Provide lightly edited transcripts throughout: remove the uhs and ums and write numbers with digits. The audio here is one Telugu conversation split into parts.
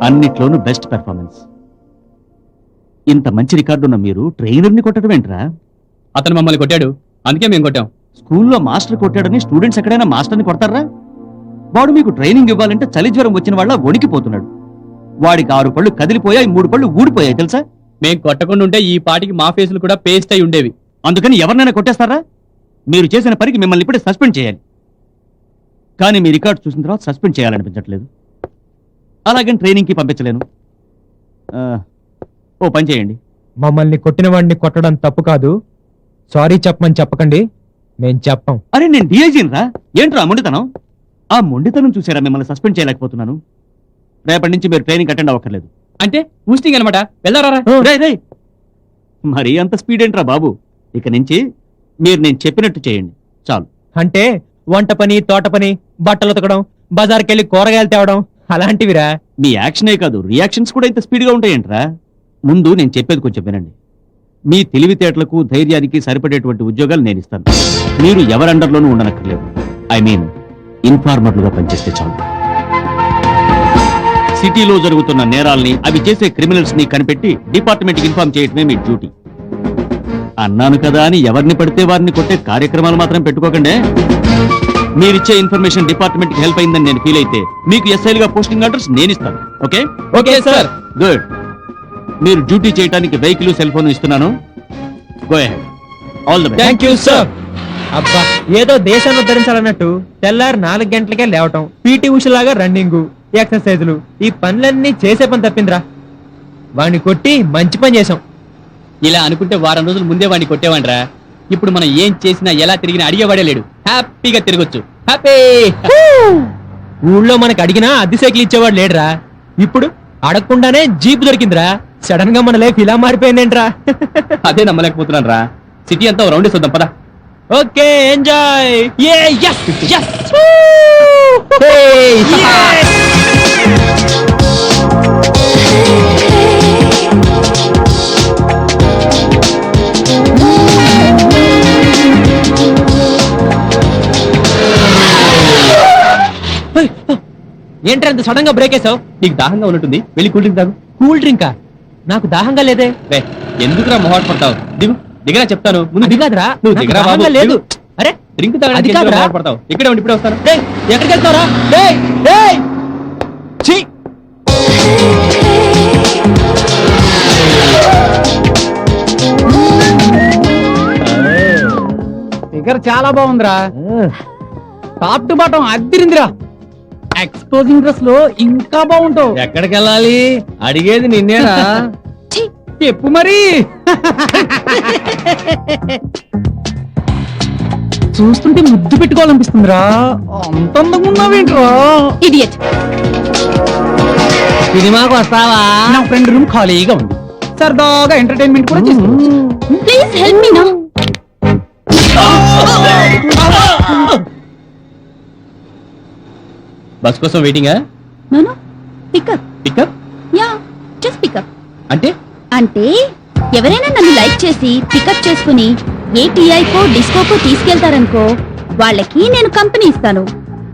అన్నిట్లోనూ బెస్ట్ పెర్ఫార్మెన్స్. ఇంత మంచి రికార్డు ఉన్న మీరు ట్రైనర్ని కొట్టడం ఏంట్రా? అతను మమ్మల్ని కొట్టాడు, అందుకే మేము కొట్టాం. స్కూల్లో మాస్టర్ కొట్టాడని స్టూడెంట్స్ ఎక్కడైనా మాస్టర్ని కొడతారా? వాడు మీకు ట్రైనింగ్ ఇవ్వాలంటే చలి జ్వరం వచ్చిన వాళ్ళ వణికిపోతున్నాడు. వాడికి 6 పళ్ళు కదిలిపోయాయి, 3 పళ్ళు ఊడిపోయాయి తెలుసా? మేము కొట్టకుండా ఉంటే ఈ పాటికి మా ఫేసులు కూడా పేస్ట్ అయి ఉండేవి. అందుకని ఎవరినైనా కొట్టేస్తారా? మీరు చేసిన పనికి మిమ్మల్ని ఇప్పుడే సస్పెండ్ చేయాలి. కానీ మీ రికార్డు చూసిన తర్వాత సస్పెండ్ చేయాలనిపించట్లేదు. అలాగని ట్రైనింగ్కి పంపించలేను. ఓ పని చేయండి, మమ్మల్ని కొట్టిన వాడిని కొట్టడం తప్పు కాదు, సారీ చెప్పమని చెప్పకండి, మేం చెప్పం. అరే నేను డిఐజీని రా, ఏంట్రా మొండితనం? ఆ మొండితనం చూసారా మిమ్మల్ని సస్పెండ్ చేయలేకపోతున్నాను. రేపటి నుంచి మీరు ట్రైనింగ్ అటెండ్ అవ్వక్కర్లేదు. అంటే ఊస్టింగ్ అనమాట. వెళ్దారా? రేయ్ మరి అంత స్పీడ్ ఏంట్రా బాబు? ఇక నుంచి మీరు నేను చెప్పినట్టు చేయండి చాలు. అంటే వంట పని, తోట పని, బట్టలు ఉతకడం, బజార్కి వెళ్ళి కూరగాయలు తేవడం అలాంటివిరా. మీ యాక్షనే కాదు రియాక్షన్స్ కూడా ఇంత స్పీడ్గా ఉంటాయేంట్రా? ముందు నేను చెప్పేది కొంచెం వినండి. మీ తెలివితేటలకు ధైర్యానికి సరిపడేటువంటి ఉద్యోగాలు నేను ఇస్తాను. మీరు ఎవరి అండర్లోనూ ఉండనక్కర్లేదు. ఐ మీన్ ఇన్ఫార్మర్లుగా పనిచేస్తే చాలు. సిటీలో జరుగుతున్న నేరాల్ని, అవి చేసే క్రిమినల్స్ ని కనిపెట్టి డిపార్ట్మెంట్కి ఇన్ఫార్మ్ చేయటమే మీ డ్యూటీ. అన్నాను కదా అని ఎవరిని పడితే వారిని కొట్టే కార్యక్రమాలు మాత్రం పెట్టుకోకండి. మీరిచ్చే ఇన్ఫర్మేషన్ డిపార్ట్మెంట్ కి హెల్ప్ అయిందని నేను ఫీల్ అయితే మీకు ఎస్ఐలుగా పోస్టింగ్ ఆర్డర్స్ నేను ఇస్తాను. ఓకే? Okay sir. గుడ్. మీరు డ్యూటీ చేయడానికి వెహికల్, సెల్ ఫోన్ ఇస్తున్నాను. Go ahead. All the best. Thank you sir. అబ్బా, ఏదో దేశాన్ని ఉద్ధరించాలన్నట్టు తెల్లారు 4 గంటలకే లేవటం, పీటీ ఉషలాగా రన్నింగ్, ఎక్సర్సైజులు, ఈ పనులన్నీ చేసే పని తప్పిందిరా. వాడిని కొట్టి మంచి పని చేసాం. ఇలా అనుకుంటే వారం రోజుల ముందే వాడిని కొట్టేవాడిరా. ఇప్పుడు మనం ఏం చేసినా ఎలా తిరిగినా అడిగేవాడే లేడు. హ్యాపీగా తిరగొచ్చు. హ్యాపీ. ఊళ్ళో మనకు అడిగినా అద్దె సైకిల్ ఇచ్చేవాడు లేడురా. ఇప్పుడు అడగకుండానే జీప్ దొరికిందిరా. సడన్ గా మన లైఫ్ ఇలా మారిపోయిందేంట్రా? అదే నమ్మలేకపోతున్నాను రా. సిటీ అంతా రౌండ్ వేద్దాం పదా. Okay, enjoy. ఏంట్రా అంత సడన్ గా బ్రేక్ వేసావు? నీకు దాహంగా ఉన్నట్టుంది, వెళ్ళి కూల్ డ్రింక్ తాగు. కూల్ డ్రింకా? నాకు దాహంగా లేదే. రే ఎందుకురా మొహాట్ పడతావు? దిగు, దిగరా చెప్తాను. ముందు అది కాదురా, నువ్వు నాకు దిగరా బాబు. దాహంగా లేదు. దిగు. అరే డ్రింక్ అది తాగడానికి కాదురా. మొహాట్ పడతావు. ఇక్కడే ఉండి ఇప్పుడే వస్తాను. డేయ్, ఎక్కడికి వెళ్తావురా? డేయ్, డేయ్. ఛీ! ఫిగర్ చాలా బాగుందిరా. టాప్ టు బాటం అద్దిరిందిరా. ఎక్స్పోజింగ్ డ్రెస్ లో ఇంకా బాగుంటావు. ఎక్కడికి వెళ్ళాలి? అడిగేది నిన్నేనా? చెప్పు మరి. చూస్తుంటే ముద్దు పెట్టుకోవాలనిపిస్తుందిరా. అంత అందంగా ఉన్నావేంట్రా? ఇడియట్. సినిమాకు వస్తావా? నా ఫ్రెండ్ రూమ్ ఖాళీగా ఉంది, సరదాగా ఎంటర్టైన్మెంట్ కూడా చేసుకోవచ్చు. Please help me now. Bus కోసం వెయిటింగా? No no, pickup. Pickup? Yeah, just pickup. అంటే అంటే ఎవరైనా నన్ను లైక్ చేసి పికప్ చేసుకుని ఏ టీఐకో డిస్కోకో తీసుకెళ్తారనుకో, వాళ్ళకి నేను కంపెనీ ఇస్తాను.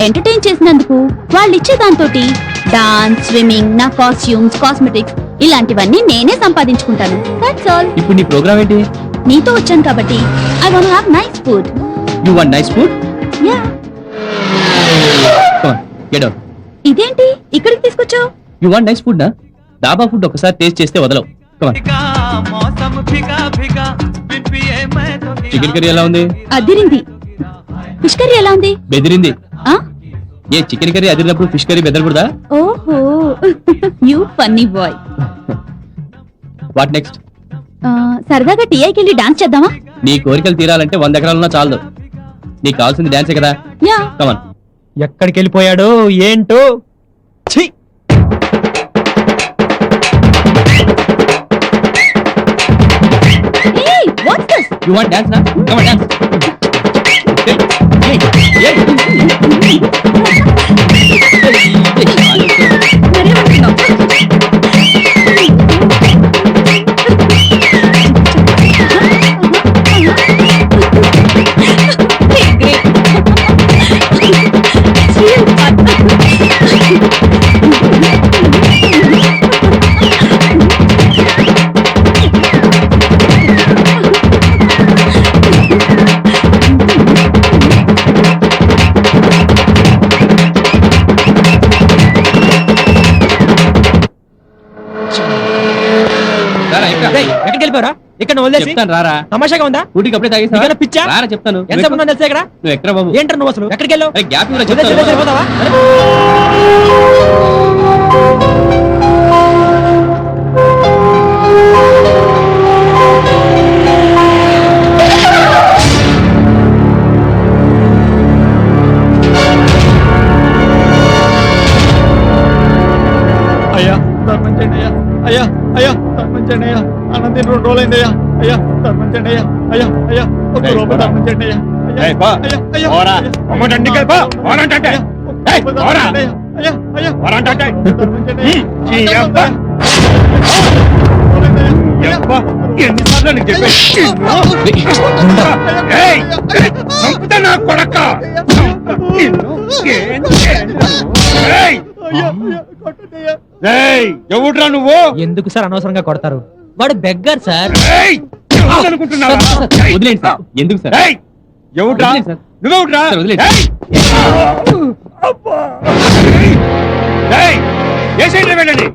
ఎంటర్టైన్ చేసినందుకు వాళ్ళు ఇచ్చే దాంతో డాన్స్, స్విమ్మింగ్, నా కాస్ట్యూమ్స్, కాస్మెటిక్స్ ఇలాంటివన్నీ నేనే సంపాదించుకుంటాను. That's all. ఇప్పుడు నీ ప్రోగ్రామ్ ఏంటి? నీతో వచ్చాను కాబట్టి I want have nice food. You want nice food? Yeah. Come on, get out. ఇదేంటి ఇక్కడికి తీసుకొచ్చావు? యు వాంట్ నైస్ ఫుడ్ నా? డాబా ఫుడ్ ఒకసారి టేస్ట్ చేస్తే వదలవు. Come on. చికెన్ కర్రీ ఎలా ఉంది? అదిరింది. ఫిష్ కర్రీ ఎలా ఉంది? బెదిరింది. ఆ? ఏ చికెన్ కర్రీ అదిరినప్పుడు ఫిష్ కర్రీ బెదరకూడదా? ఓహో, you funny boy. What next? సరదాగా టీఐకి వెళ్ళి డాన్స్ చేద్దామా? నీ కోరికలు తీరాలంటే 100 ఎకరాలున్నా చాలదు. నీకు కావాల్సింది డాన్సే కదా. యా. Come on. ఎక్కడికి వెళ్ళిపోయాడో ఏంటో. ఛీ! Hey, what's this? You want dance now? Come on, dance. Great. వెళ్ళిపోరా ఇక్కడ వదిలేసి చెప్తాను రారా. తమాషాగా ఉందా ఊటికి అప్పుడే తాగేసా నీకేమైనా పిచ్చా? రారా చెప్తాను. ఎంత ఉన్నా తెలుసా ఇక్కడ నువ్వు ఎక్కడ బాబు? ఏంటర్ నువ్వు అసలు ఎక్కడికి వెళ్ళావు అరే, గ్యాప్ ఇవ్వరా వదిలేసి చెప్తాను. వెళ్ళిపోతావా? అయ్యా ధర్మం చేయండి అయ్యా. అయ్యా అయ్యా ధర్మం చేయండి అయ్యా. అన్నం తిని 2 రోజులైంది అయ్యా. అయ్యా ధర్మం చేయండి అయ్యా. అయ్యా అయ్యా ఒక ఏయ్, రూపాయి పోరా. ధర్మం చేయండి అయ్యా. అయ్యా, ఏయ్, పో. అయ్యా, అయ్యా, పోరా. అయ్యా. అమ్మోటి అన్ని కలిపో. పోరంటే. అయ్యా, ఒక ఏయ్, రూపాయి ధర్మం పోరా. చేయండి అయ్యా. అయ్యా అయ్యా పోరంటే. ధర్మం చేయండి అయ్యా. ఈ అయ్యా, అబ్బా. అయ్యా. అబ్బా, ఎన్నిసార్లు నీకు చెప్పేది? ఏయ్, చంపుతా నా కొడక. నిన్ను ఏం చేయను. ఏయ్, అయ్యా, అయ్యా, కొట్టండి అయ్యా. ఏయ్, ఎవడ్రా నువ్వు? ఎందుకు సార్ అనవసరంగా కొడతారు వాడు బెగ్గర్ సార్ ఏయ్, ఎవరనుకుంటున్నావా? ఏయ్, వదిలేండి సార్. ఎందుకు సార్? ఏయ్, ఎవడ్రా? వదిలేండి సార్. నువ్వెవడ్రా? సార్, వదిలేండి. ఏయ్, అబ్బా. ఏయ్, ఏ సైడ్ వెళ్ళండి.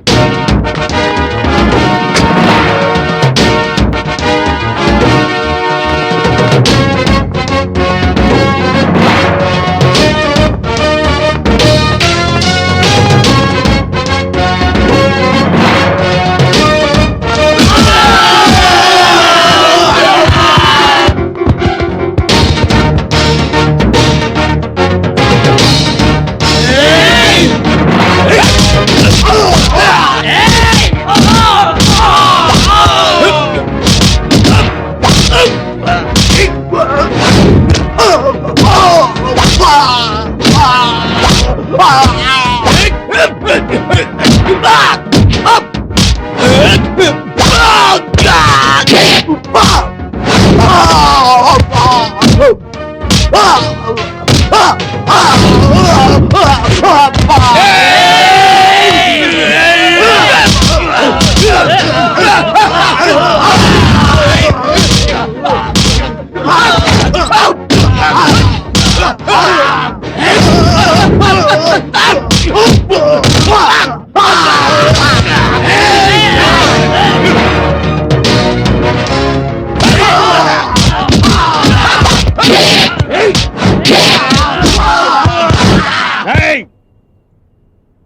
ఏయ్,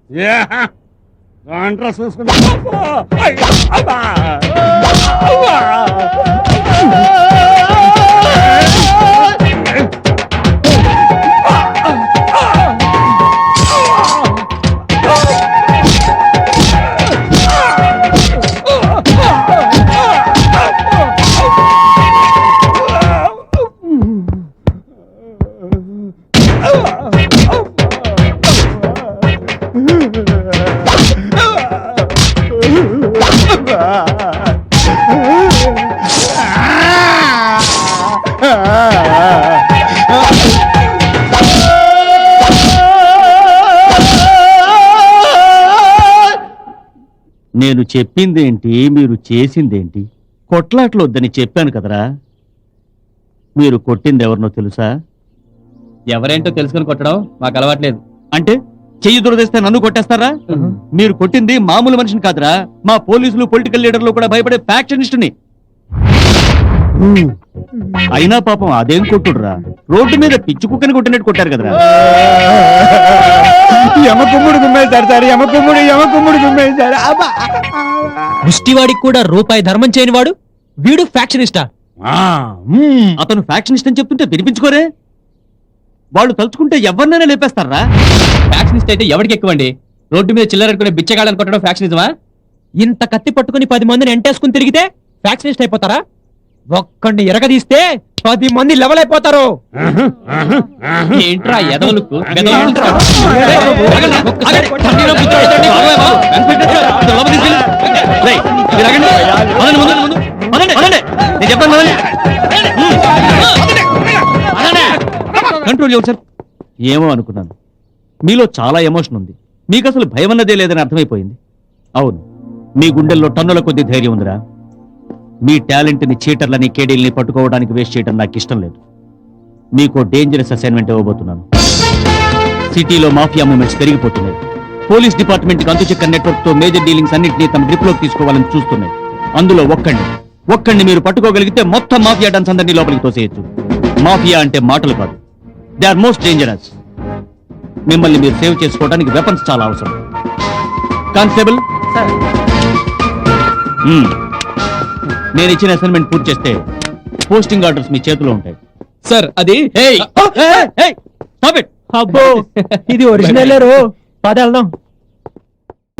యా, రాండ్రా చూసుకుంటా. అయ్యో, అబ్బా. అబ్బా. నేను చెప్పిందేంటి మీరు చేసిందేంటి? కొట్లాట్లు వద్దని చెప్పాను కదరా. మీరు కొట్టింది ఎవరినో తెలుసా? ఎవరేంటో తెలుసుకొని కొట్టడం మాకు అలవాట్లేదు. అంటే చెయ్యి దురదేస్తే నన్ను కొట్టేస్తారా? మీరు కొట్టింది మామూలు మనిషిని కాదురా, మా పోలీసులు పొలిటికల్ లీడర్లు కూడా భయపడే ఫ్యాక్షనిస్టుని. అయినా పాపం అదేం కొట్టుడురా, రోడ్డు మీద పిచ్చి కుక్కని కొట్టినట్టు కొట్టారు కదరా. యమకుమ్ముడు గుమ్మేశారు సార్, యమకుమ్ముడు గుమ్మేశారు. అబ్బా. ముష్టివాడికి కూడా రూపాయి ధర్మం చేయని వాడు వీడు ఫ్యాక్షనిస్టా ఆ, మ్మ్. అతను ఫ్యాక్షనిస్ట్ అని చెప్తుంటే వినిపించుకోరే? వాళ్ళు తలుచుకుంటే ఎవరినైనా లేపేస్తారా? ఫ్యాక్షనిస్ట్ అయితే ఎవరికి ఎక్కువండి? రోడ్డు మీద చిల్లర అనుకునే బిచ్చగాళ్ళని కొట్టడం ఫ్యాక్షనిజమా? ఇంత కత్తి పట్టుకుని 10 మందిని ఎంటేసుకుని తిరిగితే ఫ్యాక్షనిస్ట్ అయిపోతారా? ఒక్కడిని ఎరగదీస్తే 10 మంది లెవెల్ అయిపోతారు. ఏంట్రా ఎదవలుకు? కంట్రోల్ చేయండి సార్. ఏమో అనుకున్నాను, మీలో చాలా ఎమోషన్ ఉంది, మీకు అసలు భయం అన్నదే లేదని అర్థమైపోయింది. అవును, మీ గుండెల్లో టన్నుల కొద్ది ధైర్యం ఉందిరా. మీ టాలెంట్ ని, చీటర్లని, కేడీల్ని పట్టుకోవడానికి వేస్ట్ చేయడం నాకు ఇష్టం లేదు. మీకు డేంజరస్ అసైన్మెంట్ ఇవ్వబోతున్నాను. సిటీలో మాఫియా మూవ్మెంట్స్ పెరిగిపోతున్నాయి. పోలీస్ డిపార్ట్మెంట్ కి అంతుచిక్క నెట్వర్క్ తో మేజర్ డీలింగ్స్ అన్నింటినీ తమ గ్రిప్ లోకి తీసుకోవాలని చూస్తున్నాయి. అందులో ఒక్కడిని ఒక్కడిని మీరు పట్టుకోగలిగితే మొత్తం మాఫియా డన్స్ అందరినీ లోపలికి తోసేయచ్చు. మాఫియా అంటే మాటలు కాదు, దే ఆర్ మోస్ట్ డేంజరస్. మిమ్మల్ని మీరు సేవ్ చేసుకోవడానికి వెపన్స్ చాలా అవసరం. కానిస్టేబుల్, నేను ఇచ్చిన అసైన్మెంట్ పూర్తి చేస్తే పోస్టింగ్ ఆర్డర్స్ మీ చేతిలో ఉంటాయి. సార్ అది అబ్బో ఇది ఒరిజినల్ రో. పద వెళ్దాం.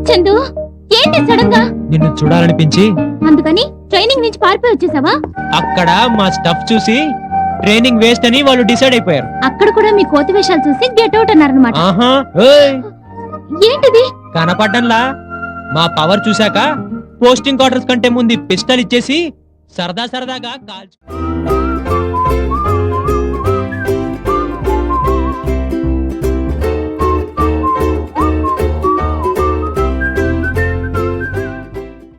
చందు ఏంటి సడన్ గా? నిన్ను చూడాలనిపించి అందుకని ట్రైనింగ్ నుంచి పారిపోయి వచ్చేసావా? అక్కడ మా స్టఫ్ చూసి ట్రైనింగ్ వేస్ట్ అని వాళ్ళు డిసైడ్ అయిపోయారు. అక్కడ కూడా మీ కోతి వేషాలు చూసి గెట్ అవుట్ అన్నారనమాట. ఆహా ఏయ్, ఏంటిది? కనపడ్డంలా మా పవర్ చూశాక పోస్టింగ్ క్వార్టర్స్ కంటే ముందు పిస్టల్ ఇచ్చేసి సరదాగా కాల్చు.